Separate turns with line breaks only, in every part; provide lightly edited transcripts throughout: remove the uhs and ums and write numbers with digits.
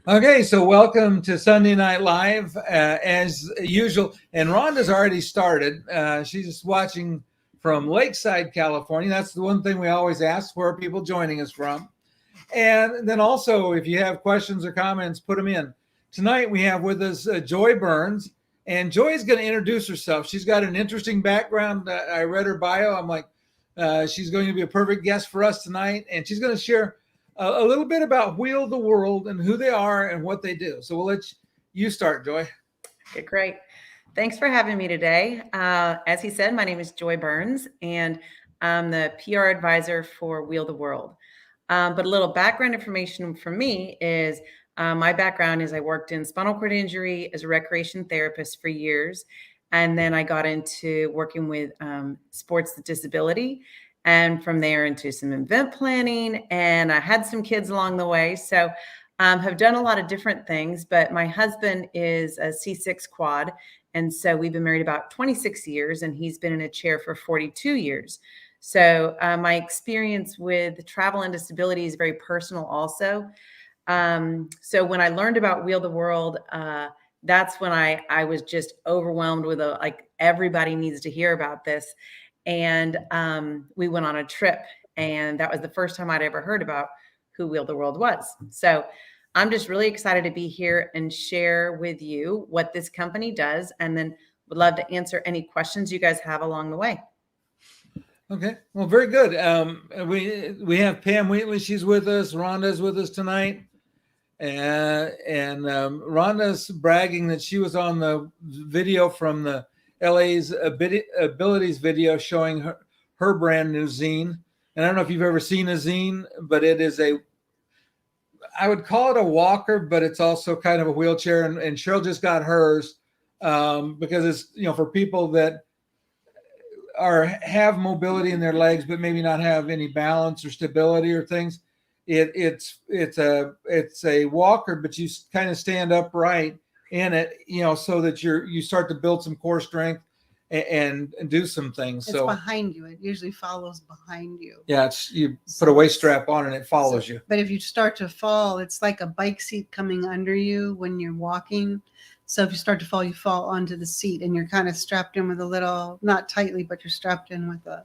Okay, so welcome to Sunday Night Live, as usual. And Rhonda's already started. She's watching from Lakeside, California. That's the one thing we always ask, where are people joining us from? And then also, if you have questions or comments, put them in. Tonight we have with us Joy Burns, and Joy is going to introduce herself. She's got an interesting background. I read her bio. I'm like, she's going to be a perfect guest for us tonight, and she's going to share a little bit about Wheel the World and who they are and what they do. So we'll let you start, Joy.
Okay, great. Thanks for having me today. As he said, my name is Joy Burns, and I'm the PR advisor for Wheel the World. But a little background information for me is my background is I worked in spinal cord injury as a recreation therapist for years. And then I got into working with sports disability, and from there into some event planning. And I had some kids along the way. So have done a lot of different things, but my husband is a C6 quad. And so we've been married about 26 years, and he's been in a chair for 42 years. So my experience with travel and disability is very personal also. So when I learned about Wheel the World, that's when I was just overwhelmed with like, everybody needs to hear about this. And we went on a trip, and that was the first time I'd ever heard about who Wheel the World was. So I'm just really excited to be here and share with you what this company does, and then would love to answer any questions you guys have along the way.
Okay, well, very good. We have Pam Wheatley. She's with us. Rhonda's with us tonight. And Rhonda's bragging that she was on the video from the LA's Abilities video showing her brand new zine. And I don't know if you've ever seen a zine, but it is I would call it a walker, but it's also kind of a wheelchair. And Cheryl just got hers because it's, for people that have mobility in their legs, but maybe not have any balance or stability or things. It's a walker, but you kind of stand upright in it, so that you start to build some core strength and do some things.
It's behind you. It usually follows behind you.
Yeah, you put a waist strap on and it follows you.
But if you start to fall, it's like a bike seat coming under you when you're walking. So if you start to fall, you fall onto the seat, and you're kind of strapped in with a little, not tightly, but you're strapped in with a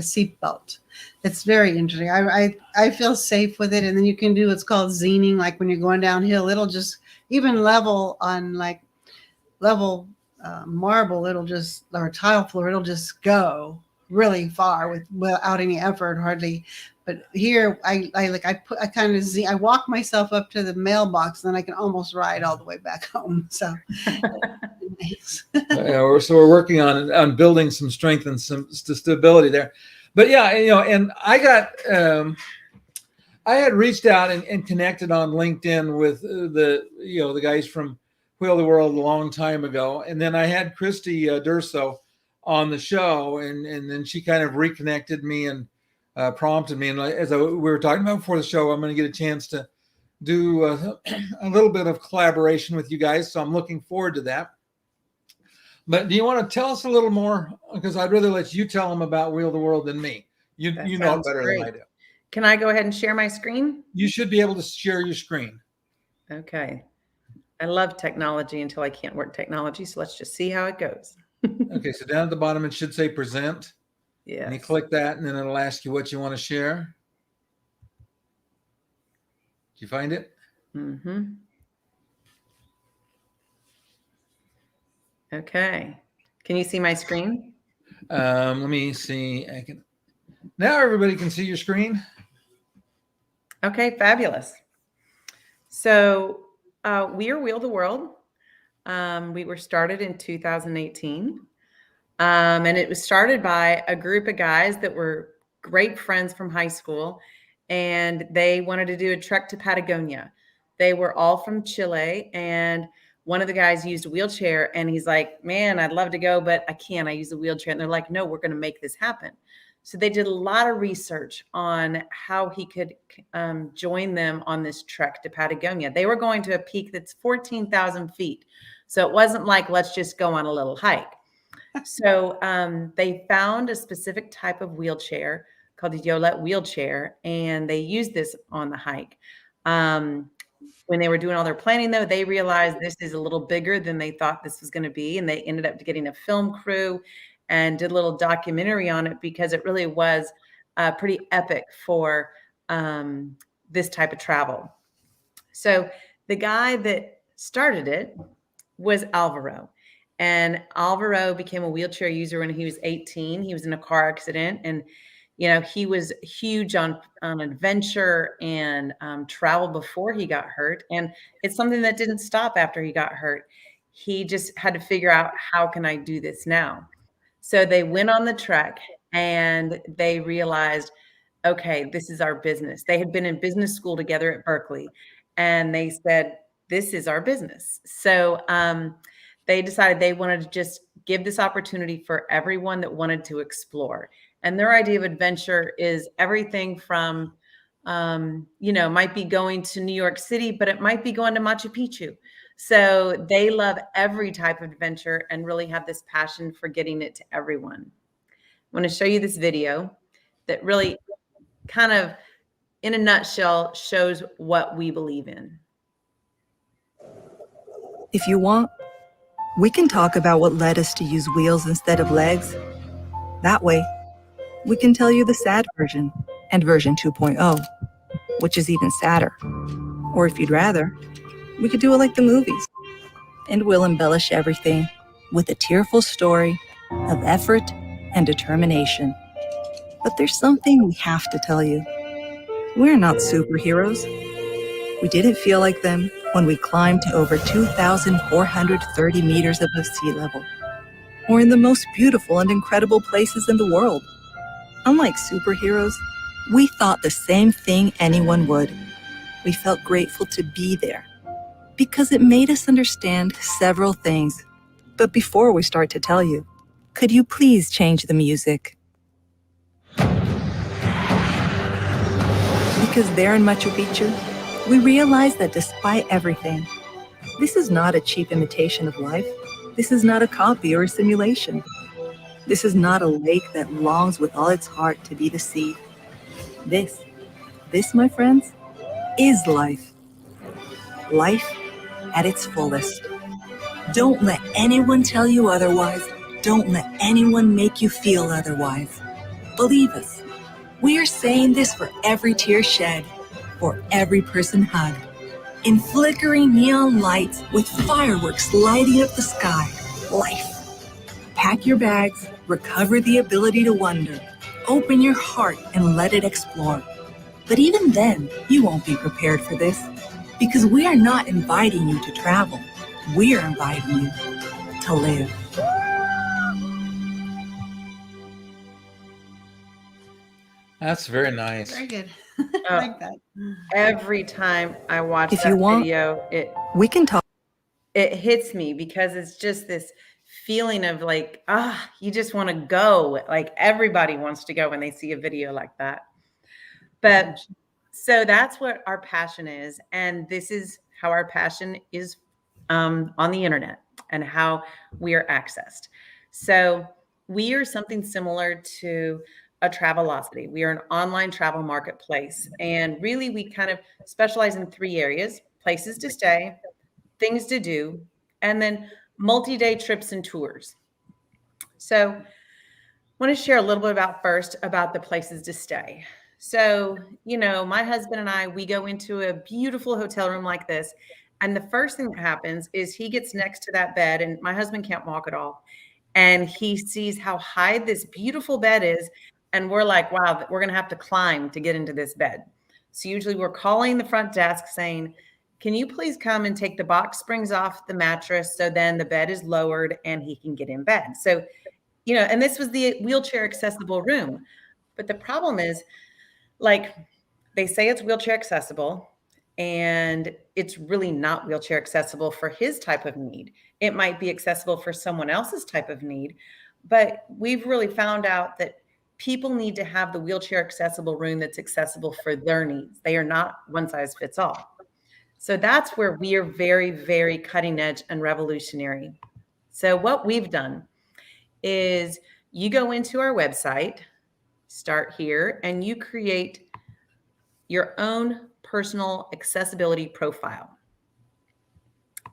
seat belt. It's very interesting. I feel safe with it. And then you can do what's called zining, like when you're going downhill, it'll just even level on like level marble, or tile floor, it'll just go really far without any effort hardly. But here I walk myself up to the mailbox, and then I can almost ride all the way back home. So nice.
So we're working on building some strength and some stability there. But yeah, and I had reached out and connected on LinkedIn with the guys from Wheel the World a long time ago. And then I had Christy Durso on the show, and then she kind of reconnected me and prompted me. And as we were talking about before the show, I'm going to get a chance to do a little bit of collaboration with you guys. So I'm looking forward to that. But do you want to tell us a little more? Because I'd rather let you tell them about Wheel the World than me. You know it better than I do.
Can I go ahead and share my screen?
You should be able to share your screen.
Okay. I love technology until I can't work technology. So let's just see how it goes.
Okay. So down at the bottom, it should say present.
Yeah.
And you click that, and then it'll ask you what you want to share. Did you find it?
Mm-hmm. Okay. Can you see my screen?
Let me see. Now everybody can see your screen.
Okay, fabulous. So we are Wheel the World. We were started in 2018. And it was started by a group of guys that were great friends from high school. And they wanted to do a trek to Patagonia. They were all from Chile, and one of the guys used a wheelchair, and he's like, man, I'd love to go, but I can't. I use a wheelchair. And they're like, no, we're going to make this happen. So they did a lot of research on how he could join them on this trek to Patagonia. They were going to a peak that's 14,000 feet. So it wasn't like, let's just go on a little hike. So they found a specific type of wheelchair called the Yolette wheelchair, and they used this on the hike. When they were doing all their planning, though, they realized this is a little bigger than they thought this was going to be. And they ended up getting a film crew and did a little documentary on it because it really was pretty epic for this type of travel. So the guy that started it was Alvaro. And Alvaro became a wheelchair user when he was 18. He was in a car accident, and he was huge on adventure and travel before he got hurt. And it's something that didn't stop after he got hurt. He just had to figure out, how can I do this now? So they went on the trek and they realized, okay, this is our business. They had been in business school together at Berkeley, and they said, this is our business. So they decided they wanted to just give this opportunity for everyone that wanted to explore. And their idea of adventure is everything from, might be going to New York City, but it might be going to Machu Picchu. So they love every type of adventure and really have this passion for getting it to everyone. I want to show you this video that really kind of, in a nutshell, shows what we believe in.
If you want, we can talk about what led us to use wheels instead of legs. That way, we can tell you the sad version and version 2.0, which is even sadder. Or if you'd rather, we could do it like the movies, and we'll embellish everything with a tearful story of effort and determination. But there's something we have to tell you. We're not superheroes. We didn't feel like them when we climbed to over 2,430 meters above sea level, or in the most beautiful and incredible places in the world. Unlike superheroes, we thought the same thing anyone would. We felt grateful to be there, because it made us understand several things. But before we start to tell you, could you please change the music? Because there in Machu Picchu, we realized that despite everything, this is not a cheap imitation of life. This is not a copy or a simulation. This is not a lake that longs with all its heart to be the sea. This, my friends, is life. Life at its fullest. Don't let anyone tell you otherwise. Don't let anyone make you feel otherwise. Believe us, we are saying this for every tear shed, for every person hugged. In flickering neon lights with fireworks lighting up the sky, life. Pack your bags, recover the ability to wonder, open your heart and let it explore. But even then, you won't be prepared for this, because we are not inviting you to travel. We are inviting you to live.
That's very nice.
Very good. I like that.
Every time I watch
If
that
you want,
video,
we can talk.
it hits me, because it's just this feeling of like, you just want to go. Like everybody wants to go when they see a video like that. But so that's what our passion is. And this is how our passion is on the internet and how we are accessed. So we are something similar to a Travelocity. We are an online travel marketplace. And really, we kind of specialize in 3 areas: places to stay, things to do, and then multi-day trips and tours. So I want to share a little bit about the places to stay. So, my husband and I, we go into a beautiful hotel room like this. And the first thing that happens is he gets next to that bed, and my husband can't walk at all. And he sees how high this beautiful bed is. And we're like, wow, we're going to have to climb to get into this bed. So usually we're calling the front desk saying, can you please come and take the box springs off the mattress so then the bed is lowered and he can get in bed. So, and this was the wheelchair accessible room. But the problem is, like, they say it's wheelchair accessible, and it's really not wheelchair accessible for his type of need. It might be accessible for someone else's type of need, but we've really found out that people need to have the wheelchair accessible room that's accessible for their needs. They are not one size fits all. So that's where we are very, very cutting edge and revolutionary. So what we've done is you go into our website, start here, and you create your own personal accessibility profile.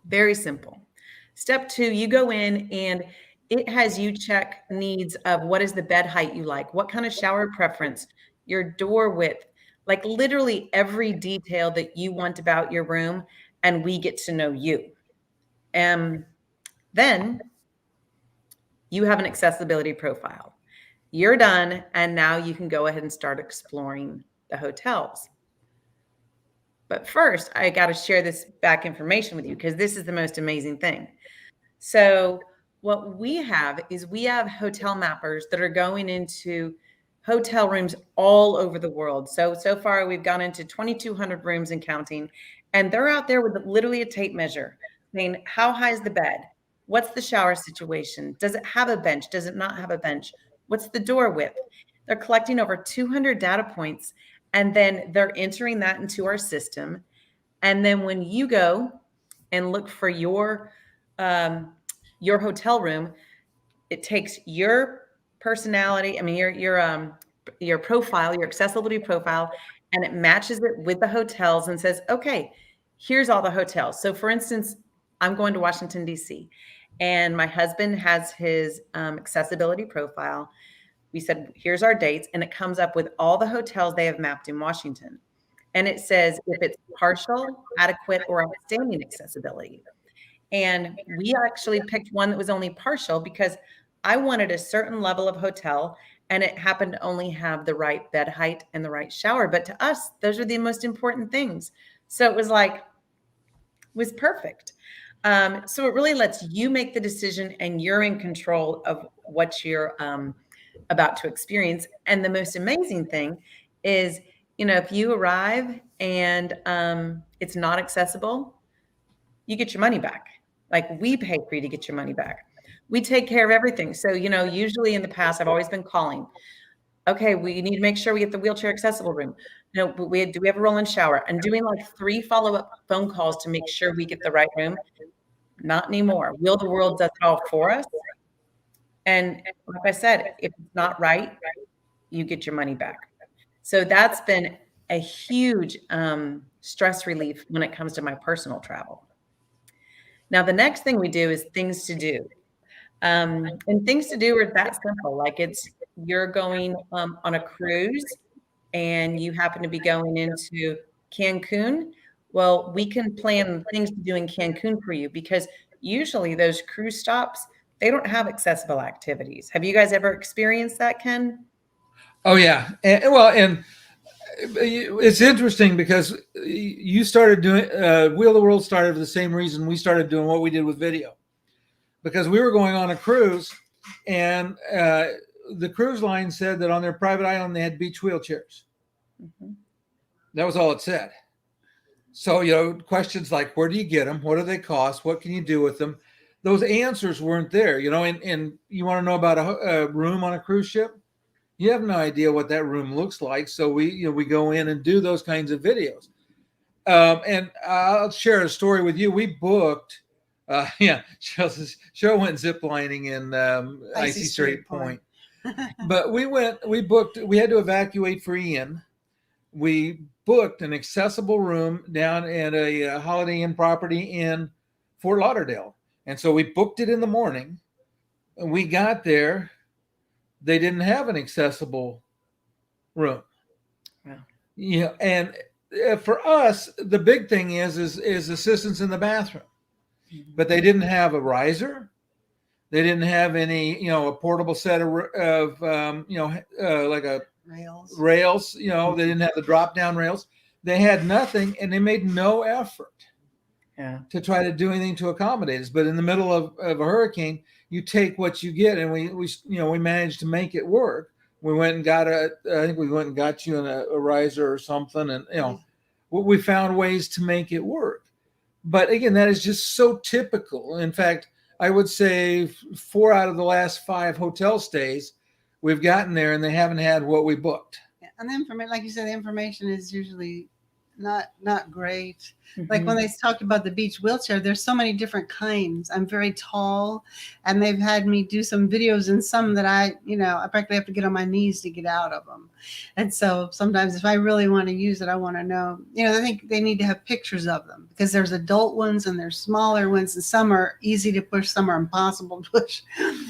Very simple. Step 2, you go in and it has you check needs of what is the bed height you like, what kind of shower preference, your door width, like literally every detail that you want about your room, and we get to know you. Then you have an accessibility profile. You're done, and now you can go ahead and start exploring the hotels. But first, I got to share this back information with you because this is the most amazing thing. So what we have is we have hotel mappers that are going into hotel rooms all over the world. So far we've gone into 2,200 rooms and counting, and they're out there with literally a tape measure saying, how high is the bed? What's the shower situation? Does it have a bench? Does it not have a bench? What's the door width? They're collecting over 200 data points, and then they're entering that into our system. And then when you go and look for your hotel room, it takes your personality, I mean, your profile, your accessibility profile, and it matches it with the hotels and says, okay, here's all the hotels. So for instance, I'm going to Washington, D.C., and my husband has his accessibility profile. We said, here's our dates, and it comes up with all the hotels they have mapped in Washington. And it says if it's partial, adequate, or outstanding accessibility. And we actually picked one that was only partial because I wanted a certain level of hotel, and it happened to only have the right bed height and the right shower. But to us, those are the most important things. So it was perfect. So it really lets you make the decision, and you're in control of what you're about to experience. And the most amazing thing is, if you arrive and it's not accessible, you get your money back. Like, we pay for you to get your money back. We take care of everything. So, usually in the past, I've always been calling. Okay, we need to make sure we get the wheelchair accessible room. Do we have a roll-in shower? And doing like 3 follow-up phone calls to make sure we get the right room. Not anymore. Wheel the World does it all for us. And like I said, if it's not right, you get your money back. So that's been a huge stress relief when it comes to my personal travel. Now, the next thing we do is things to do. And things to do are that simple. Like, you're going on a cruise and you happen to be going into Cancun. Well, we can plan things to do in Cancun for you, because usually those cruise stops, they don't have accessible activities. Have you guys ever experienced that, Ken?
Oh yeah. And it's interesting because you started doing Wheel the World started for the same reason we started doing what we did with video, because we were going on a cruise, and the cruise line said that on their private island they had beach wheelchairs. Mm-hmm. That was all it said. So questions like, where do you get them? What do they cost? What can you do with them? Those answers weren't there. And you want to know about a room on a cruise ship? You have no idea what that room looks like. So we go in and do those kinds of videos. And I'll share a story with you. We booked, Cheryl went ziplining in Icy Strait Point. But we had to evacuate for Ian. We booked an accessible room down at a Holiday Inn property in Fort Lauderdale. And so we booked it in the morning, and we got there. They didn't have an accessible room. Wow. And for us, the big thing is assistance in the bathroom. Mm-hmm. But they didn't have a riser. They didn't have any, a portable set of like a rails. They didn't have the drop down rails. They had nothing, and they made no effort to try to do anything to accommodate us. But in the middle of a hurricane, you take what you get, and we managed to make it work. We went and got I think we went and got you a riser or something, and we found ways to make it work. But again, that is just so typical. In fact, I would say 4 out of the last 5 hotel stays, we've gotten there and they haven't had what we booked.
And the information, like you said, the information is usually not great. Like
Mhm.
when they talked about the beach wheelchair, there's so many different kinds. I'm very tall, and they've had me do some videos in some that I practically have to get on my knees to get out of them. And so sometimes if I really want to use it, I want to know, I think they need to have pictures of them, because there's adult ones and there's smaller ones, and some are easy to push, some are impossible to push.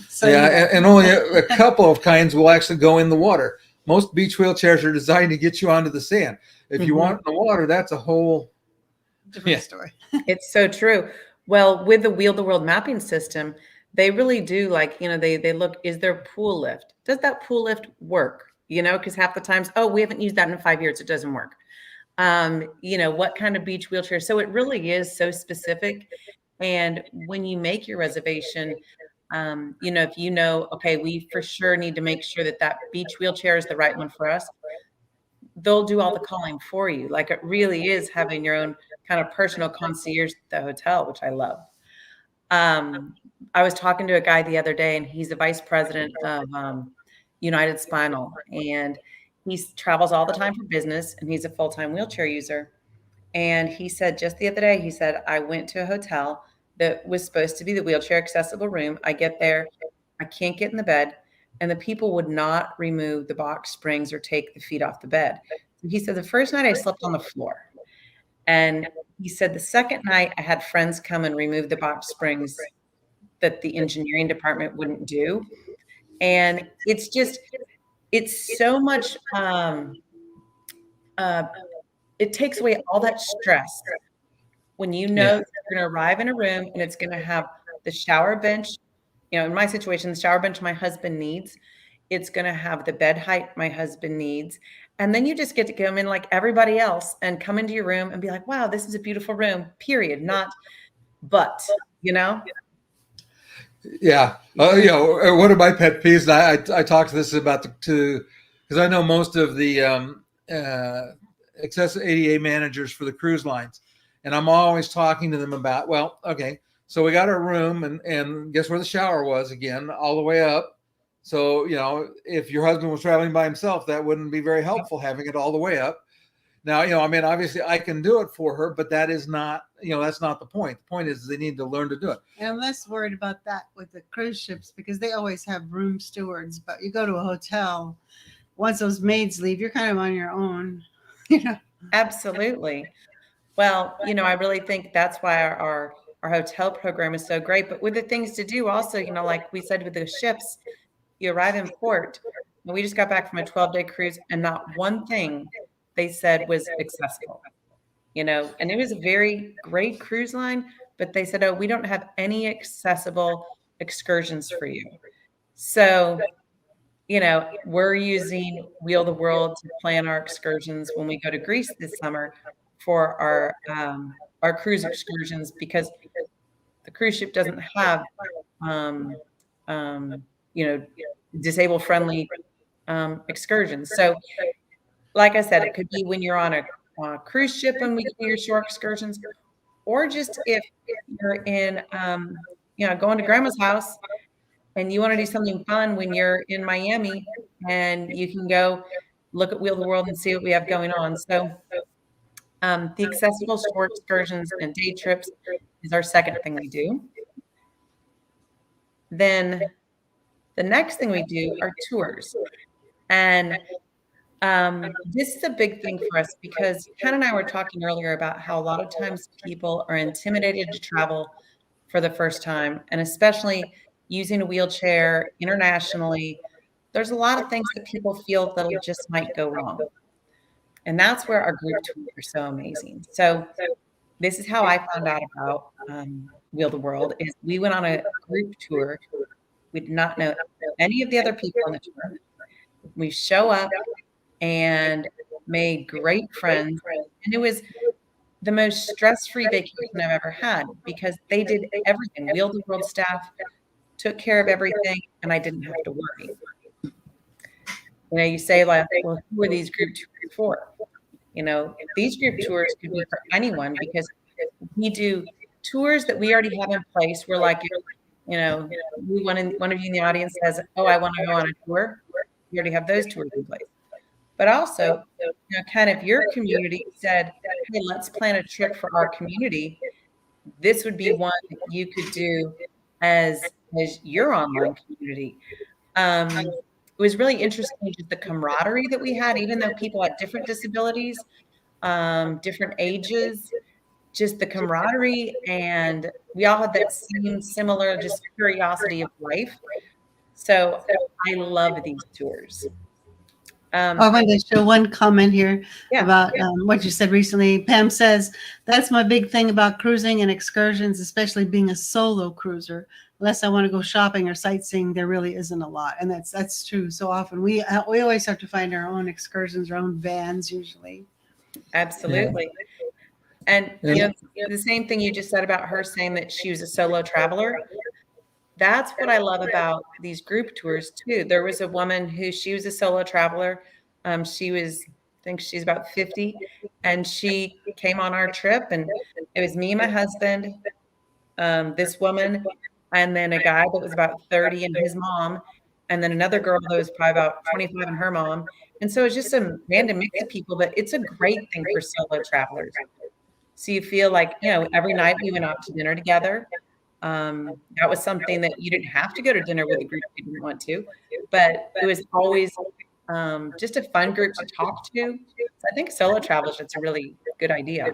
So
Yeah, and only a couple of kinds will actually go in the water. Most beach wheelchairs are designed to get you onto the sand. If you
Mhm.
want in the water, that's a whole
different
Yeah.
story.
It's so true. Well, with the Wheel the World mapping system, they really do they look, is there pool lift? Does that pool lift work? Because half the times, oh, we haven't used that in 5 years. It doesn't work. What kind of beach wheelchair? So it really is so specific. And when you make your reservation, if okay, we for sure need to make sure that that beach wheelchair is the right one for us, they'll do all the calling for you. Like it really is having your own kind of personal concierge at the hotel, which I love. I was talking to a guy the other day, and he's the vice president of United Spinal, and he travels all the time for business, and he's a full-time wheelchair user. And he said just the other day, he said, I went to a hotel that was supposed to be the wheelchair accessible room. I get there, I can't get in the bed, and the people would not remove the box springs or take the feet off the bed. So he said, the first night I slept on the floor. And he said, the second night I had friends come and remove the box springs that the engineering department wouldn't do. And it's so much, it takes away all that stress when you know
Yeah.
that you're going to arrive in a room and it's going to have the shower bench. In my situation, the shower bench my husband needs. It's going to have the bed height my husband needs. And then you just get to come in like everybody else and come into your room and be like, wow, this is a beautiful room, period. Not, but, you know?
Yeah. One of my pet peeves, and I talked to this about because I know most of the access ADA managers for the cruise lines, and I'm always talking to them about, well, okay, so we got our room, and guess where the shower was again, all the way up. So, if your husband was traveling by himself, that wouldn't be very helpful having it all the way up. Now, obviously I can do it for her, but that is not, that's not the point. The point is they need to learn to do it.
And I'm less worried about that with the cruise ships, because they always have room stewards. But you go to a hotel, once those maids leave, you're kind of on your own.
Absolutely. Well, I really think that's why our hotel program is so great. But with the things to do also, like we said with the ships, you arrive in port, and we just got back from a 12-day cruise, and not one thing they said was accessible, and it was a very great cruise line, but they said, oh, we don't have any accessible excursions for you. So, we're using Wheel the World to plan our excursions when we go to Greece this summer for our cruise excursions, because the cruise ship doesn't have, um, um, disabled friendly excursions. So, like I said, it could be when you're on a cruise ship and we do your shore excursions, or just if you're in, going to grandma's house and you want to do something fun when you're in Miami, and you can go look at Wheel the World and see what we have going on. So the accessible shore excursions and day trips is our second thing we do. Then the next thing we do are tours. And this is a big thing for us, because Ken and I were talking earlier about how a lot of times people are intimidated to travel for the first time, and especially using a wheelchair internationally. There's a lot of things that people feel that just might go wrong. And that's where our group tours are so amazing. So this is how I found out about Wheel the World. Is we went on a group tour. We did not know any of the other people on the tour. We show up and made great friends. And it was the most stress-free vacation I've ever had, because they did everything. Wheel the World staff took care of everything, and I didn't have to worry. You say, like, well, who are these group tours for? These group tours could be for anyone, because we do tours that we already have in place. We're like, one of you in the audience says, oh, I want to go on a tour. We already have those tours in place. but also, kind of your community said, hey, let's plan a trip for our community. This would be one that you could do as your online community. It was really interesting, just the camaraderie that we had, even though people had different disabilities, different ages, just the camaraderie, and we all had that same similar just curiosity of life. So I love these tours.
I wanted to show one comment here
Yeah.
about what you said recently. Pam says, that's my big thing about cruising and excursions, especially being a solo cruiser. Unless I want to go shopping or sightseeing, there really isn't a lot. And that's true. So often we always have to find our own excursions, our own vans usually.
Absolutely. And the same thing you just said about her saying that she was a solo traveler. That's what I love about these group tours too. There was a woman she was a solo traveler. I think she's about 50, and she came on our trip, and it was me and my husband, this woman, and then a guy that was about 30 and his mom, and then another girl that was probably about 25 and her mom. And so it's just a random mix of people, but it's a great thing for solo travelers. So you feel like, every night we went out to dinner together. That was something that you didn't have to go to dinner with a group if you didn't want to, but it was always just a fun group to talk to. So I think solo travelers, it's a really good idea.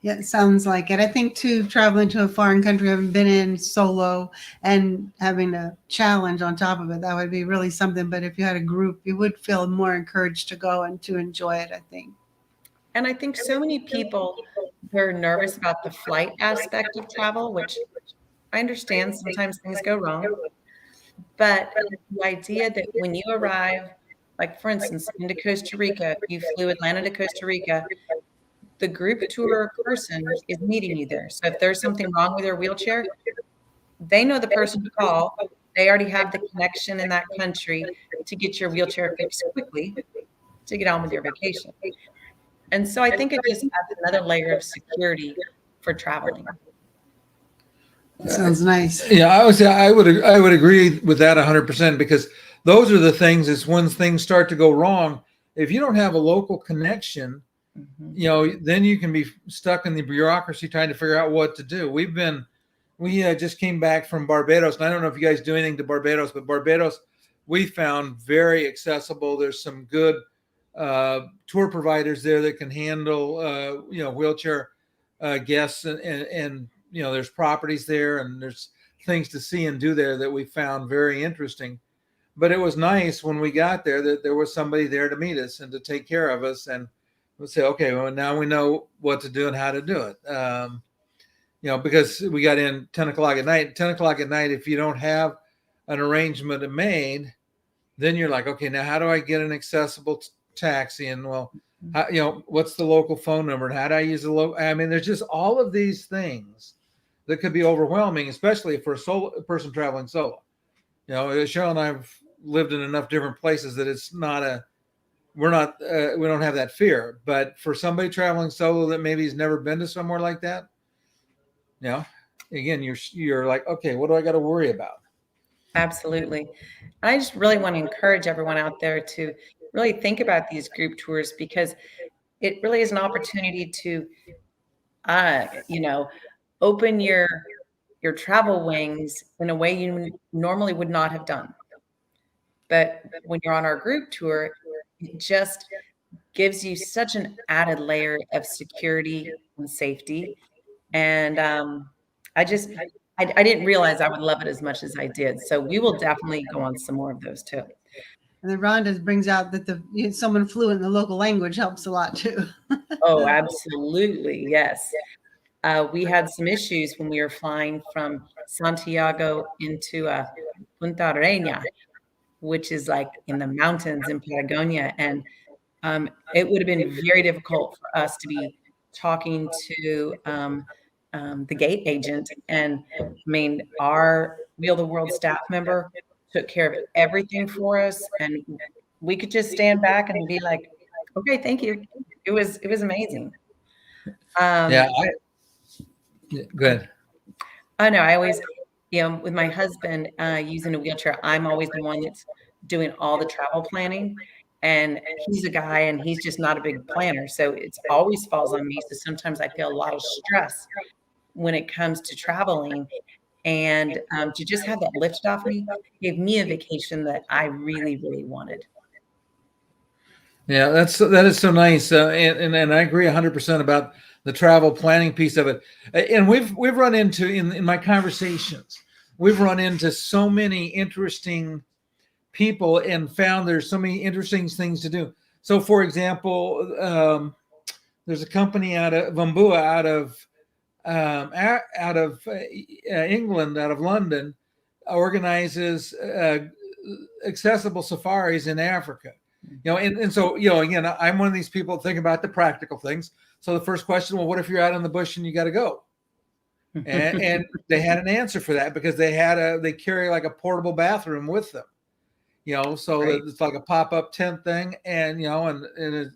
Yeah, it sounds like it. I think too, traveling to a foreign country, having been in solo and having a challenge on top of it, that would be really something. But if you had a group, you would feel more encouraged to go and to enjoy it, I think.
And I think so many people are nervous about the flight aspect of travel, which I understand sometimes things go wrong. But the idea that when you arrive, like for instance, into Costa Rica, you flew Atlanta to Costa Rica, the group tour person is meeting you there. So if there's something wrong with your wheelchair, they know the person to call. They already have the connection in that country to get your wheelchair fixed quickly to get on with your vacation. And so I think it just adds another layer of security for traveling.
Sounds nice.
Yeah, I would agree with that 100%, because those are the things, is when things start to go wrong. If you don't have a local connection, then you can be stuck in the bureaucracy trying to figure out what to do. We just came back from Barbados, and I don't know if you guys do anything to Barbados, but Barbados we found very accessible. There's some good tour providers there that can handle wheelchair guests, and there's properties there, and there's things to see and do there that we found very interesting. But it was nice when we got there that there was somebody there to meet us and to take care of us, and we'll say, okay, well, now we know what to do and how to do it. Because we got in 10 o'clock at night. 10 o'clock at night, if you don't have an arrangement made, then you're like, okay, now how do I get an accessible taxi? And what's the local phone number? And how do I use the local? I mean, there's just all of these things that could be overwhelming, especially for a person traveling solo. Cheryl and I have lived in enough different places that it's not we don't have that fear. But for somebody traveling solo that maybe has never been to somewhere like that, again, you're like, okay, what do I got to worry about?
Absolutely. I just really want to encourage everyone out there to really think about these group tours, because it really is an opportunity to, open your travel wings in a way you normally would not have done. But when you're on our group tour, it just gives you such an added layer of security and safety. And I didn't realize I would love it as much as I did. So we will definitely go on some more of those too.
And then Rhonda brings out that someone fluent in the local language helps a lot too.
Oh, absolutely. Yes. We had some issues when we were flying from Santiago into Punta Arenas, which is like in the mountains in Patagonia. And it would have been very difficult for us to be talking to the gate agent. And I mean, our Wheel the World staff member took care of everything for us. And we could just stand back and be like, okay, thank you. It was amazing.
Go ahead.
I know. I always, with my husband using a wheelchair, I'm always the one that's doing all the travel planning. And he's a guy and he's just not a big planner. So it's always falls on me. So sometimes I feel a lot of stress when it comes to traveling. And to just have that lifted off me gave me a vacation that I really, really wanted.
Yeah, that is so nice, and I agree 100% about the travel planning piece of it. And we've run into in my conversations, we've run into so many interesting people and found there's so many interesting things to do. So, for example, there's a company out of Vambua, out of England, out of London, organizes accessible safaris in Africa. And so, again, I'm one of these people that think about the practical things. So the first question, well, what if you're out in the bush and you got to go? And they had an answer for that because they carry like a portable bathroom with them, so
Right.
it's like a pop-up tent thing, and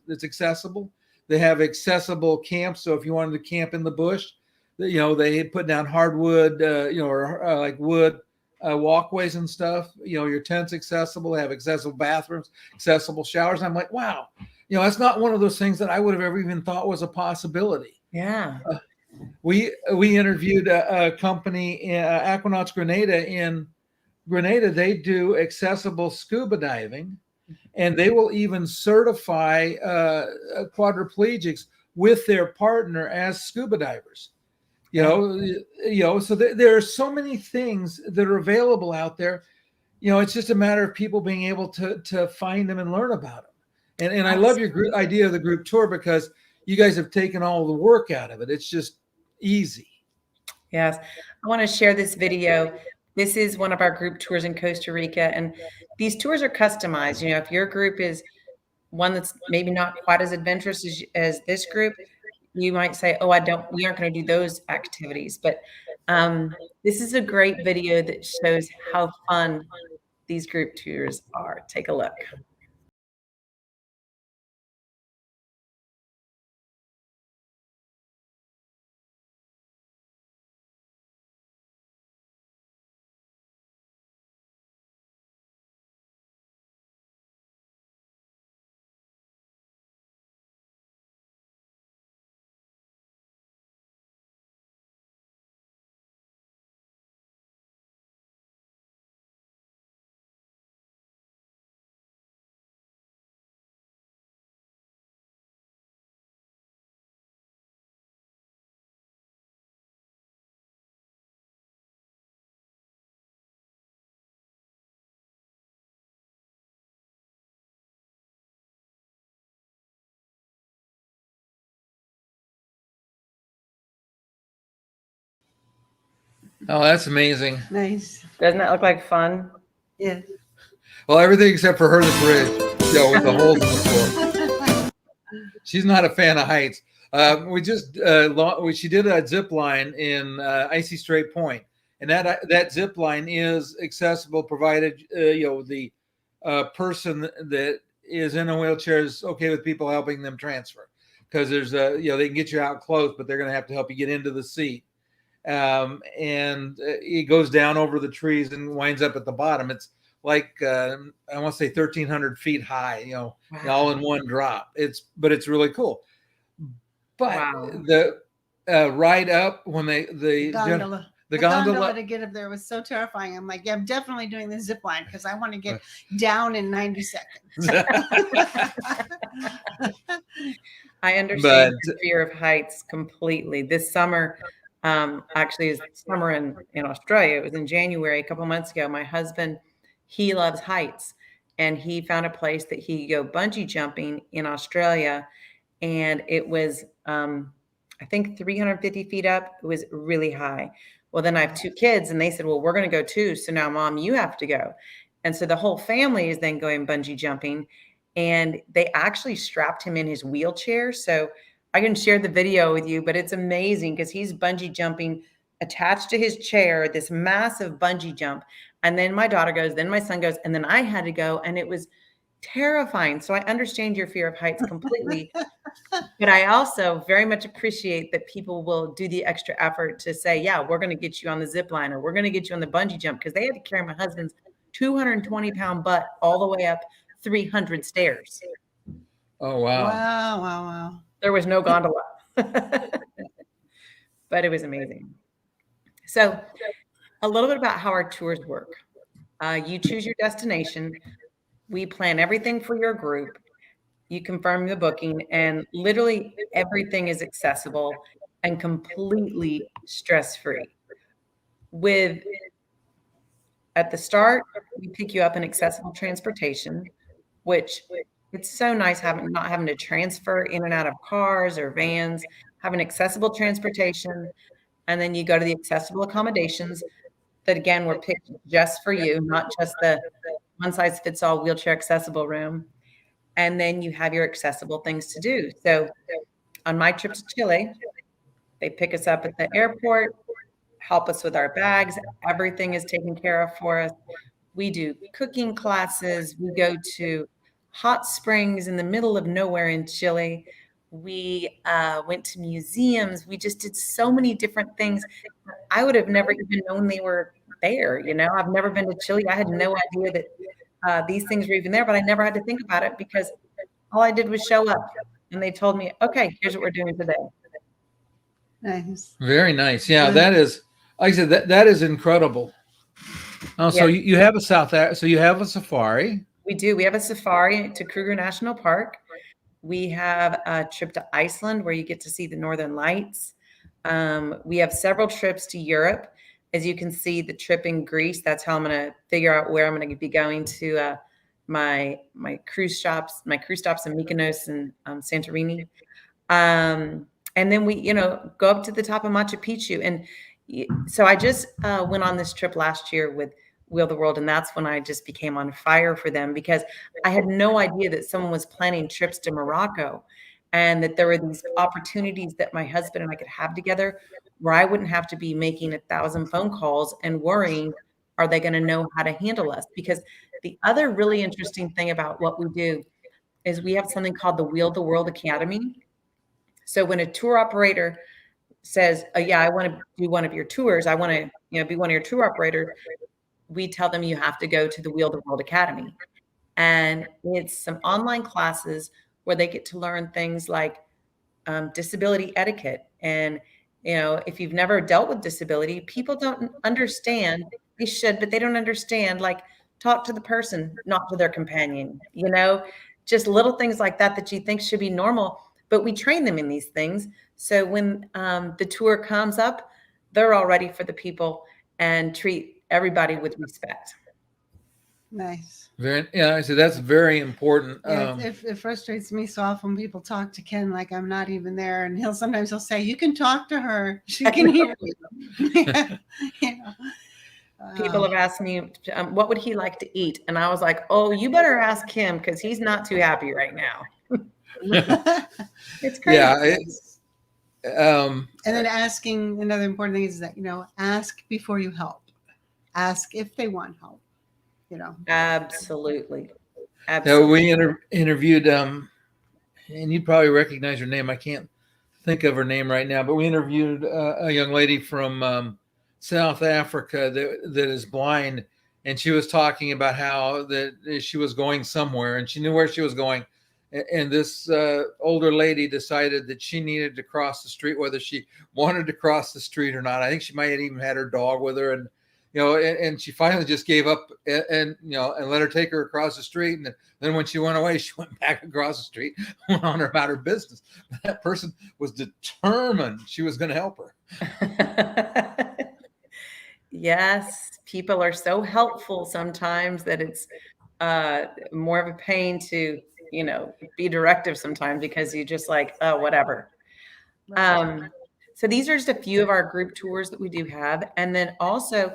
it's accessible. They have accessible camps. So if you wanted to camp in the bush, they put down hardwood, or like wood walkways and stuff. Your tent's accessible. They have accessible bathrooms, accessible showers. And I'm like, wow, that's not one of those things that I would have ever even thought was a possibility.
Yeah.
We interviewed a company, Aquanauts Grenada in Grenada. They do accessible scuba diving, and they will even certify quadriplegics with their partner as scuba divers. So there are so many things that are available out there. It's just a matter of people being able to find them and learn about them. And I love your idea of the group tour because you guys have taken all the work out of it. It's just easy.
Yes. I want to share this video. This is one of our group tours in Costa Rica. And these tours are customized. If your group is one that's maybe not quite as adventurous as this group, you might say, oh, we aren't going to do those activities. But this is a great video that shows how fun these group tours are. Take a look.
Oh, that's amazing.
Nice.
Doesn't that look like fun?
Yeah.
Well, everything except for her, the bridge, with the holes in the floor. She's not a fan of heights. We just she did a zip line in Icy Strait Point, and that zip line is accessible provided the person that is in a wheelchair is okay with people helping them transfer, because there's they can get you out close, but they're going to have to help you get into the seat. And it goes down over the trees and winds up at the bottom. It's like I want to say 1,300 feet high,
Wow.
all in one drop. But it's really cool. But
Wow.
the ride up when the
Gondola.
the
gondola
gondola
to get up there was so terrifying. I'm like, yeah, I'm definitely doing the zip line because I want to get down in 90 seconds.
I understand the fear of heights completely. This summer, actually is summer in Australia. It was in January, a couple months ago. My husband, he loves heights, and he found a place that he could go bungee jumping in Australia. And it was, I think 350 feet up. It was really high. Well, then I have two kids and they said, well, we're going to go too. So now, Mom, you have to go. And so the whole family is then going bungee jumping, and they actually strapped him in his wheelchair. So I can share the video with you, but it's amazing because he's bungee jumping attached to his chair, this massive bungee jump. And then my daughter goes, then my son goes, and then I had to go. And it was terrifying. So I understand your fear of heights completely. But I also very much appreciate that people will do the extra effort to say, yeah, we're going to get you on the zip line, or we're going to get you on the bungee jump, because they had to carry my husband's 220-pound butt all the way up 300 stairs.
Oh, wow.
Wow, wow, wow.
There was no gondola, but it was amazing. So a little bit about how our tours work. You choose your destination. We plan everything for your group. You confirm the booking, and literally everything is accessible and completely stress-free. With At the start, we pick you up in accessible transportation, which it's so nice not having to transfer in and out of cars or vans, having accessible transportation, and then you go to the accessible accommodations that again were picked just for you, not just the one size fits all wheelchair accessible room. And then you have your accessible things to do. So on my trip to Chile, they pick us up at the airport, help us with our bags. Everything is taken care of for us. We do cooking classes. We go to hot springs in the middle of nowhere in Chile. We went to museums. We just did so many different things. I would have never even known they were there. I've never been to Chile. I had no idea that these things were even there, but I never had to think about it because all I did was show up and they told me, okay, here's what we're doing today.
Nice.
Very nice. Yeah, that is, like I said, that is incredible. Oh, so you have a so you have a safari.
We do. We have a safari to Kruger National Park. We have a trip to Iceland where you get to see the Northern Lights. We have several trips to Europe. As you can see, the trip in Greece, that's how I'm going to figure out where I'm going to be going to my cruise stops in Mykonos and Santorini. And then we, go up to the top of Machu Picchu. And so I just went on this trip last year with Wheel the World, and that's when I just became on fire for them because I had no idea that someone was planning trips to Morocco and that there were these opportunities that my husband and I could have together where I wouldn't have to be making 1,000 phone calls and worrying, are they going to know how to handle us? Because the other really interesting thing about what we do is we have something called the Wheel the World Academy. So when a tour operator says, oh, yeah, I want to do one of your tours, I want to be one of your tour operators, we tell them you have to go to the Wheel the World Academy. And it's some online classes where they get to learn things like disability etiquette. And, if you've never dealt with disability, people don't understand. They should, but they don't understand, like, talk to the person, not to their companion, just little things like that you think should be normal. But we train them in these things. So when the tour comes up, they're all ready for the people and treat everybody with respect.
Nice.
So that's very important.
It frustrates me so often when people talk to Ken like I'm not even there, and he'll sometimes say, "You can talk to her; she can hear you."
People have asked me, what would he like to eat? And I was like, oh, you better ask him because he's not too happy right now. It's crazy.
Yeah.
And then asking, another important thing is that, ask before you help. Ask if they want help,
Absolutely.
We interviewed, and you probably recognize her name. I can't think of her name right now, but we interviewed a young lady from South Africa that is blind, and she was talking about how that she was going somewhere and she knew where she was going. And this older lady decided that she needed to cross the street, whether she wanted to cross the street or not. I think she might have even had her dog with her, and and she finally just gave up and let her take her across the street. And then when she went away, she went back across the street, went on about her business. That person was determined she was going to help her.
Yes, people are so helpful sometimes that it's more of a pain to be directive sometimes because you just like, oh, whatever. So these are just a few of our group tours that we do have. And then also,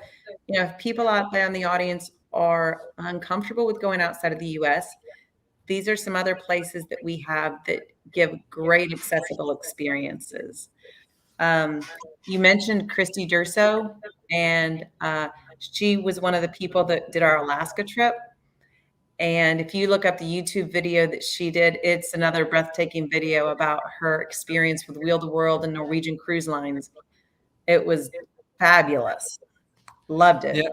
if people out there in the audience are uncomfortable with going outside of the US, these are some other places that we have that give great accessible experiences. You mentioned Christy Durso, and she was one of the people that did our Alaska trip. And if you look up the YouTube video that she did, it's another breathtaking video about her experience with Wheel the World and Norwegian Cruise Lines. It was fabulous. Loved it.
Yeah.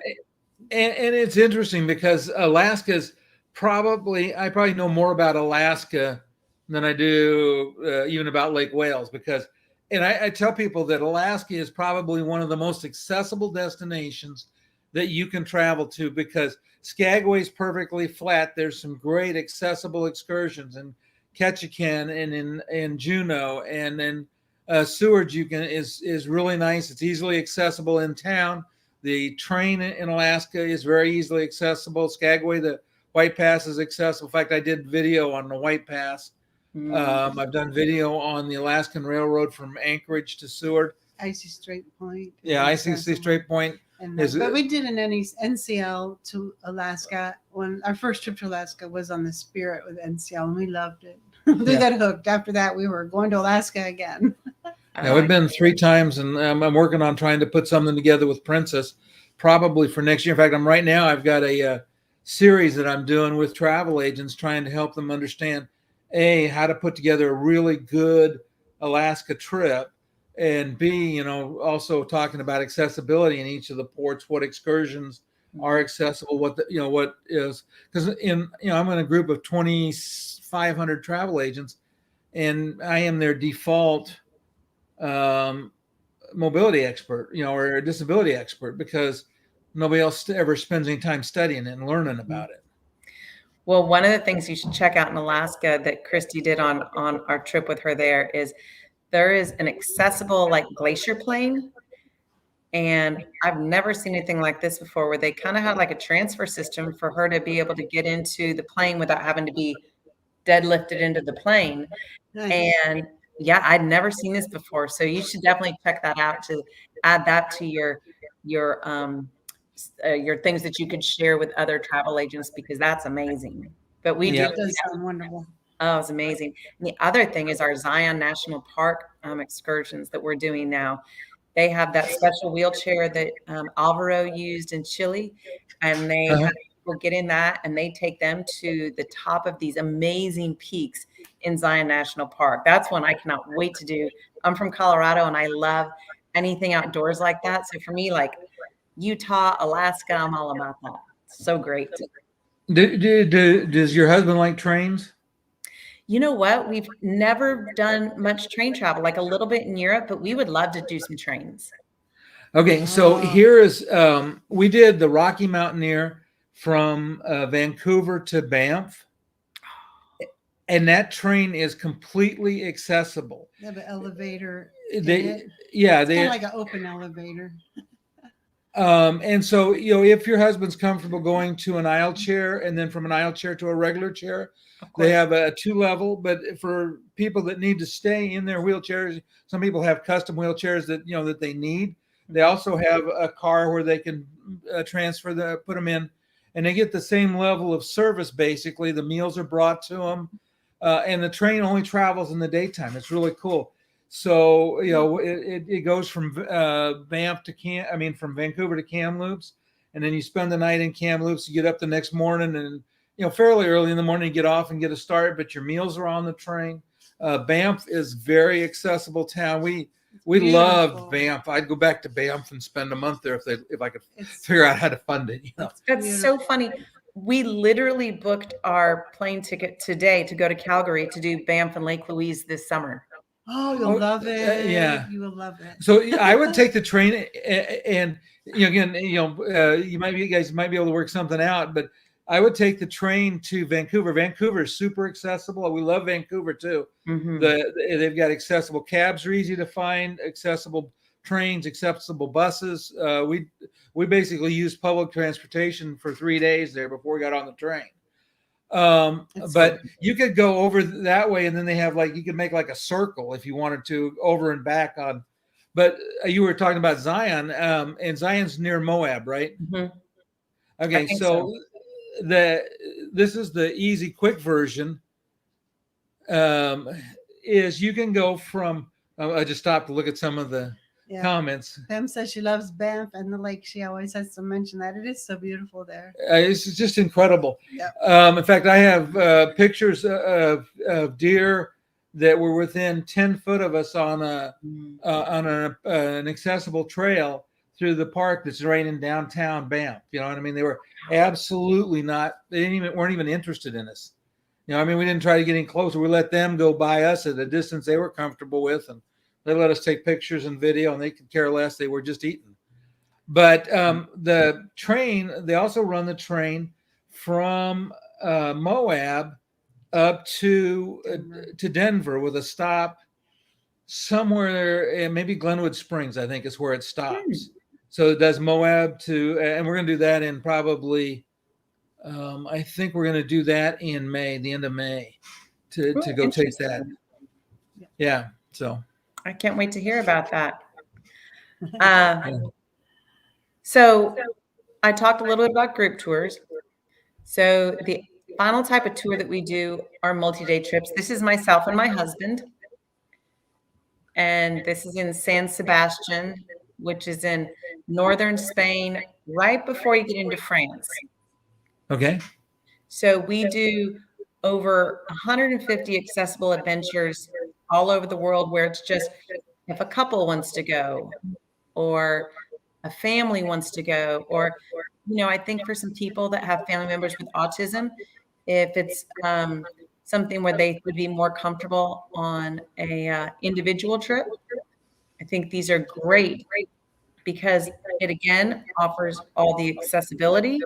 And it's interesting because Alaska's I probably know more about Alaska than I do even about Lake Wales, because, and I tell people that Alaska is probably one of the most accessible destinations that you can travel to, because Skagway's perfectly flat. There's some great accessible excursions in Ketchikan and in Juneau, and then Seward is really nice. It's easily accessible in town. The train in Alaska is very easily accessible. Skagway, the White Pass, is accessible. In fact, I did video on the White Pass. I've done video on the Alaskan Railroad from Anchorage to Seward.
Icy Straight Point.
Yeah, Icy Straight Point.
But we did an NCL to Alaska. When our first trip to Alaska was on the Spirit with NCL, and we loved it. We got hooked. After that, we were going to Alaska again.
Yeah, we've been 3 times, and I'm working on trying to put something together with Princess, probably for next year. In fact, I've got a series that I'm doing with travel agents, trying to help them understand how to put together a really good Alaska trip, and B, also talking about accessibility in each of the ports, what excursions are accessible, what is, because I'm in a group of 2,500 travel agents, and I am their default mobility expert, or a disability expert, because nobody else ever spends any time studying it and learning about it.
Well, one of the things you should check out in Alaska that Christy did on our trip with her there is an accessible glacier plane. And I've never seen anything like this before, where they kind of had a transfer system for her to be able to get into the plane without having to be deadlifted into the plane.
Nice.
And yeah, I'd never seen this before. So you should definitely check that out, to add that to your things that you could share with other travel agents, because that's amazing. But we
It does sound wonderful.
Oh, it's amazing. And the other thing is our Zion National Park excursions that we're doing now. They have that special wheelchair that Alvaro used in Chile, and they have people get in that, and they take them to the top of these amazing peaks in Zion National Park. That's one I cannot wait to do. I'm from Colorado, and I love anything outdoors like that. So for me, Utah, Alaska, I'm all about that. So great.
Does your husband like trains?
You know what? We've never done much train travel, a little bit in Europe, but we would love to do some trains.
Okay, so here is, we did the Rocky Mountaineer from Vancouver to Banff, and that train is completely accessible.
They have an elevator.
It's
kind of like an open elevator.
And so, if your husband's comfortable going to an aisle chair, and then from an aisle chair to a regular chair, they have a 2-level. But for people that need to stay in their wheelchairs, some people have custom wheelchairs that they need. They also have a car where they can put them in, and they get the same level of service. Basically, the meals are brought to them, and the train only travels in the daytime. It's really cool. So, it goes from from Vancouver to Kamloops, and then you spend the night in Kamloops. You get up the next morning, and fairly early in the morning, you get off and get a start, but your meals are on the train. Banff is very accessible town. We loved Banff. I'd go back to Banff and spend a month there if I could figure out how to fund it.
That's so funny. We literally booked our plane ticket today to go to Calgary to do Banff and Lake Louise this summer.
Oh, you'll love it.
Yeah,
you will love it.
So I would take the train, and you guys might be able to work something out, but I would take the train to Vancouver. Vancouver is super accessible. We love Vancouver too.
Mm-hmm.
They've got accessible cabs, are easy to find, accessible trains, accessible buses. We basically used public transportation for 3 days there before we got on the train. But you could go over that way, and then they have you could make a circle if you wanted to, over and back on. But you were talking about Zion, and Zion's near Moab, right?
Mm-hmm.
Okay, so this is the easy, quick version. Is you can go from. I just stopped to look at some of the comments.
Pam says she loves Banff and the lake. She always has to mention that. It is so beautiful there.
It's just incredible.
Yep.
In fact, I have pictures of deer that were within 10 foot of us on an accessible trail through the park that's right in downtown Banff. You know what I mean? They were absolutely not. Weren't even interested in us. You know, I mean, we didn't try to get any closer. We let them go by us at a distance they were comfortable with, and they let us take pictures and video, and they could care less. They were just eating. But the train, they also run the train from Moab up to Denver with a stop somewhere, maybe Glenwood Springs, I think is where it stops. So it does Moab to, and we're going to do that in probably, I think we're going to do that in May, the end of May, to go take that. Yeah. So
I can't wait to hear about that. So I talked a little bit about group tours. So the final type of tour that we do are multi-day trips. This is myself and my husband. And this is in San Sebastian, which is in northern Spain, right before you get into France.
Okay.
So we do over 150 accessible adventures all over the world, where it's just if a couple wants to go, or a family wants to go, or, you know, I think for some people that have family members with autism, if it's something where they would be more comfortable on a individual trip, I think these are great because it again offers all the accessibility,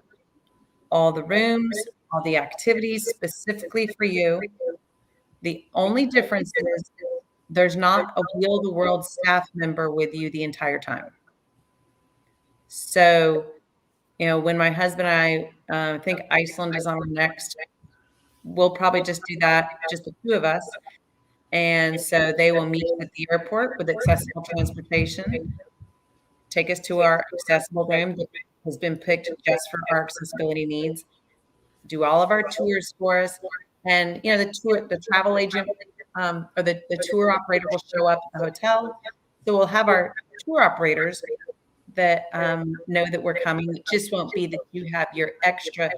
all the rooms, all the activities specifically for you. The only difference is there's not a Wheel the World staff member with you the entire time. So, you know, when my husband and I think Iceland is on the next, we'll probably just do that, just the two of us. And so they will meet at the airport with accessible transportation, take us to our accessible room that has been picked just for our accessibility needs, do all of our tours for us. And, you know, the travel agent or the tour operator will show up at the hotel. So we'll have our tour operators that know that we're coming. It just won't be that you have your extra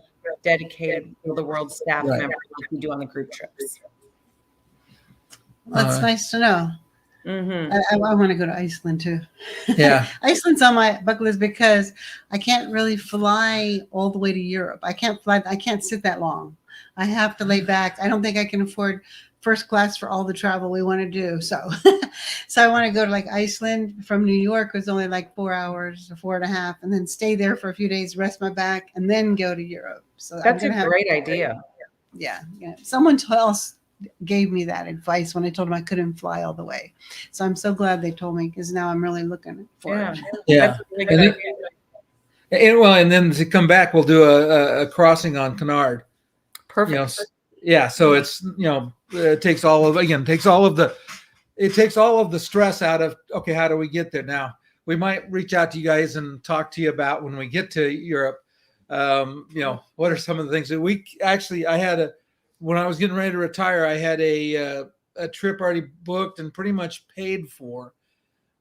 dedicated Wheel the World staff member like we do on the group trips.
That's nice to know.
Mm-hmm.
I want to go to Iceland too.
Yeah.
Iceland's on my bucket list because I can't really fly all the way to Europe. I can't sit that long. I have to lay back. I don't think I can afford first class for all the travel we want to do. So I want to go to like Iceland from New York. It was only like 4 hours or 4.5, and then stay there for a few days, rest my back, and then go to Europe. So
That's a great idea.
Yeah. Someone else gave me that advice when I told them I couldn't fly all the way. So I'm so glad they told me, because now I'm really looking for it.
Yeah. And then to come back, we'll do a crossing on Canard.
Perfect.
You know, yeah. So it's, you know, it takes all of the stress out of, okay, how do we get there? Now we might reach out to you guys and talk to you about when we get to Europe. You know, what are some of the things that when I was getting ready to retire, I had a trip already booked and pretty much paid for,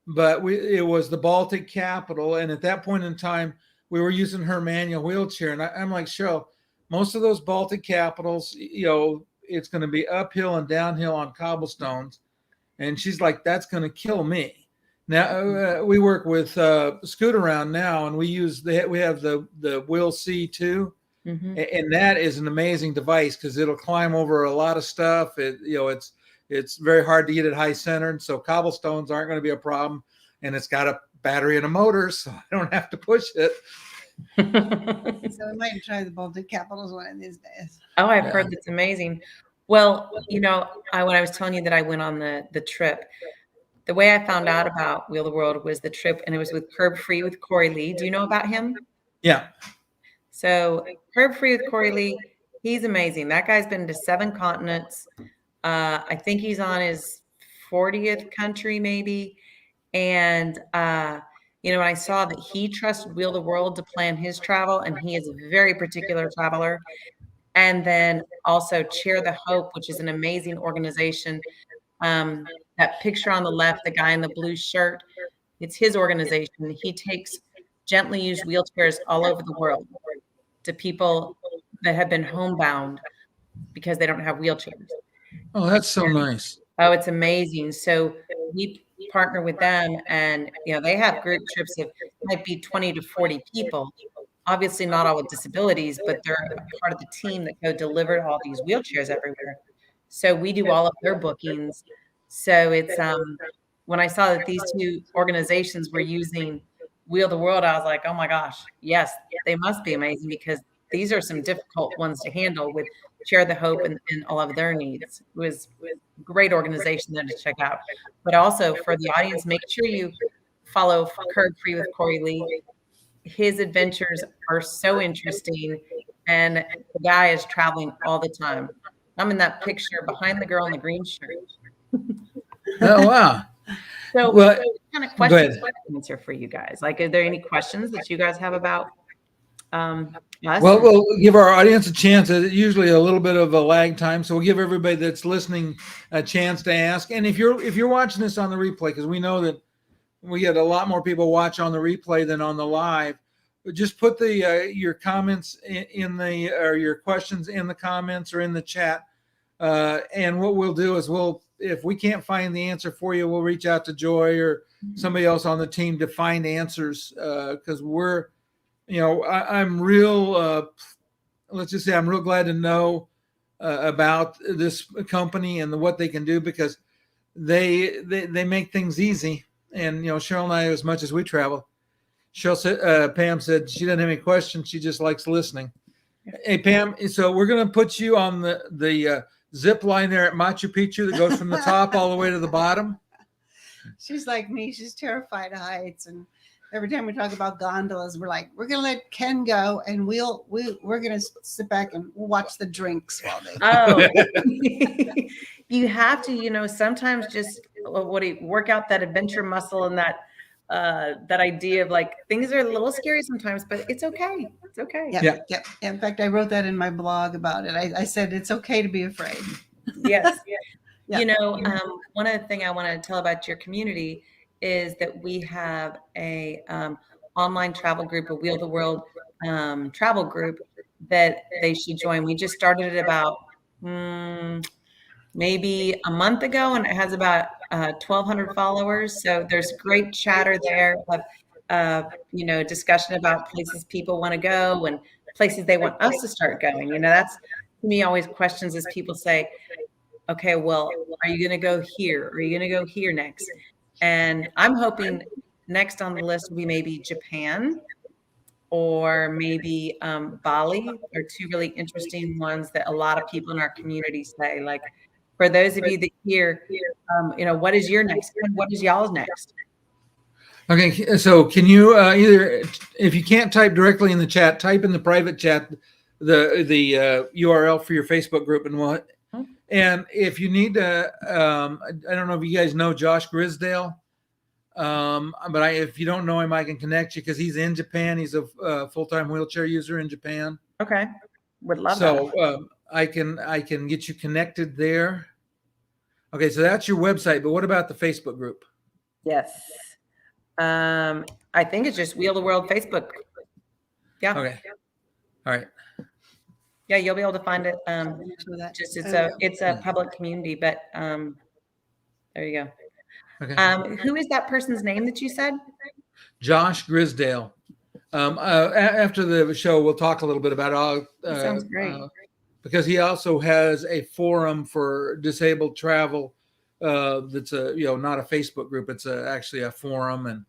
but it was the Baltic capital. And at that point in time, we were using her manual wheelchair. And I'm like, Cheryl, most of those Baltic capitals, you know, it's going to be uphill and downhill on cobblestones. And she's like, that's going to kill me. Now we work with Scoot Around now, and we have the Wheel C2. Mm-hmm. And that is an amazing device because it'll climb over a lot of stuff. It's very hard to get it high centered, so cobblestones aren't going to be a problem. And it's got a battery and a motor, so I don't have to push it.
So we might try the Baltic capitals one of these days.
Oh, I've heard that's amazing. Well, you know, when I was telling you that I went on the trip, the way I found out about Wheel the World was the trip, and it was with Curb Free with Corey Lee. Do you know about him?
Yeah.
So Curb Free with Corey Lee, he's amazing. That guy's been to 7 continents. I think he's on his 40th country maybe. And, you know, when I saw that he trusted Wheel the World to plan his travel, and he is a very particular traveler. And then also Cheer the Hope, which is an amazing organization. That picture on the left, the guy in the blue shirt, it's his organization. He takes gently used wheelchairs all over the world to people that have been homebound because they don't have wheelchairs.
Oh, that's so nice.
Oh, it's amazing. So we partner with them, and, you know, they have group trips of might be 20 to 40 people, obviously not all with disabilities, but they're a part of the team that go deliver all these wheelchairs everywhere. So we do all of their bookings. So it's when I saw that these two organizations were using Wheel the World, I was like, oh my gosh, yes, they must be amazing, because these are some difficult ones to handle with Share the Hope and all of their needs. It was a great organization there to check out. But also for the audience, make sure you follow Curb Free with Corey Lee. His adventures are so interesting, and the guy is traveling all the time. I'm in that picture behind the girl in the green shirt.
Oh, wow.
So,
Well,
what kind of
go
questions
ahead.
can I answer for you guys? Like, are there any questions that you guys have about us?
Well, we'll give our audience a chance. It's usually a little bit of a lag time, so we'll give everybody that's listening a chance to ask. And if you're watching this on the replay, because we know that we get a lot more people watch on the replay than on the live, just put the your comments in the or your questions in the comments or in the chat. And what we'll do is if we can't find the answer for you, we'll reach out to Joy or somebody else on the team to find answers, because I'm real, let's just say I'm real glad to know about this company and what they can do, because they make things easy. And, Cheryl and I, as much as we travel, Pam said she doesn't have any questions. She just likes listening. Hey, Pam, so we're going to put you on the zip line there at Machu Picchu that goes from the top all the way to the bottom.
She's like me. She's terrified of heights. And every time we talk about gondolas, we're like, we're going to let Ken go, and we're going to sit back and we'll watch the drinks while they
Oh, you have to, sometimes just work out that adventure muscle and that idea of like, things are a little scary sometimes, but it's okay. It's okay.
Yeah. In fact, I wrote that in my blog about it. I said, it's okay to be afraid.
Yes.
Yeah.
One of the things I want to tell about your community is that we have a online travel group, a Wheel the World travel group that they should join. We just started it about maybe a month ago, and it has about 1,200 followers. So there's great chatter there of discussion about places people want to go and places they want us to start going. That's to me always questions as people say, okay, well, are you going to go here? Are you going to go here next? And I'm hoping next on the list will be maybe Japan or maybe Bali, are two really interesting ones that a lot of people in our community say. Like, for those of you that hear, what is your next? What is y'all's next?
Okay, so can you either, if you can't type directly in the chat, type in the private chat the URL for your Facebook group and what. And if you need to, I don't know if you guys know Josh Grisdale, but if you don't know him, I can connect you because he's in Japan. He's a full-time wheelchair user in Japan.
Okay, would love that.
So I can get you connected there. Okay, so that's your website, but what about the Facebook group?
Yes. I think it's just Wheel the World Facebook. Yeah.
Okay. All right.
Yeah, you'll be able to find it. Just it's a public community, but there you go.
Okay.
Who is that person's name that you said?
Josh Grisdale. After the show, we'll talk a little bit about it.
That sounds great.
Because he also has a forum for disabled travel. That's not a Facebook group. It's actually a forum, and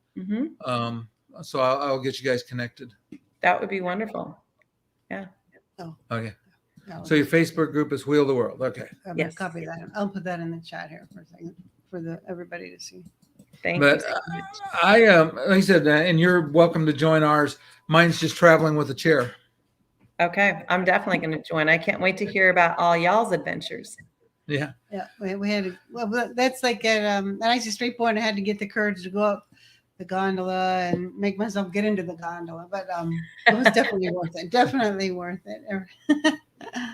so I'll get you guys connected.
That would be wonderful. Yeah.
Oh.
Okay. So your Facebook group is Wheel the World. Okay.
I'm
Yes.
gonna copy that. I'll put that in the chat here for a second for everybody to see.
Thank
But
you so much.
like I said, and you're welcome to join ours. Mine's just traveling with a chair.
Okay, I'm definitely going to join. I can't wait to hear about all y'all's adventures.
Yeah, we had that's like at Icy Straight Point. I had to get the courage to go up the gondola and make myself get into the gondola, but it was definitely worth it. Definitely worth it.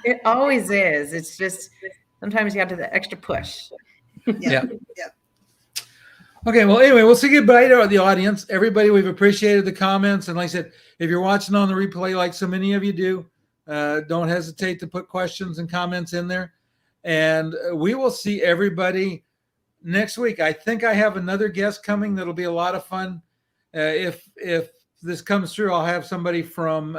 It always is. It's just sometimes you have to the extra push.
Yeah. Okay, well, anyway, we'll say goodbye to the audience. Everybody, we've appreciated the comments. And like I said, if you're watching on the replay, like so many of you do, don't hesitate to put questions and comments in there. And we will see everybody next week. I think I have another guest coming that'll be a lot of fun. if this comes through, I'll have somebody from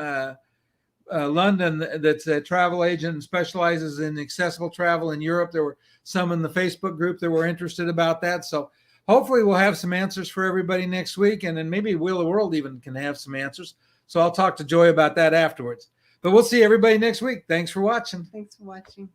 London that's a travel agent and specializes in accessible travel in Europe. There were some in the Facebook group that were interested about that. So hopefully we'll have some answers for everybody next week, and then maybe Wheel of the World even can have some answers. So I'll talk to Joy about that afterwards. But we'll see everybody next week. Thanks for watching.
Thanks for watching.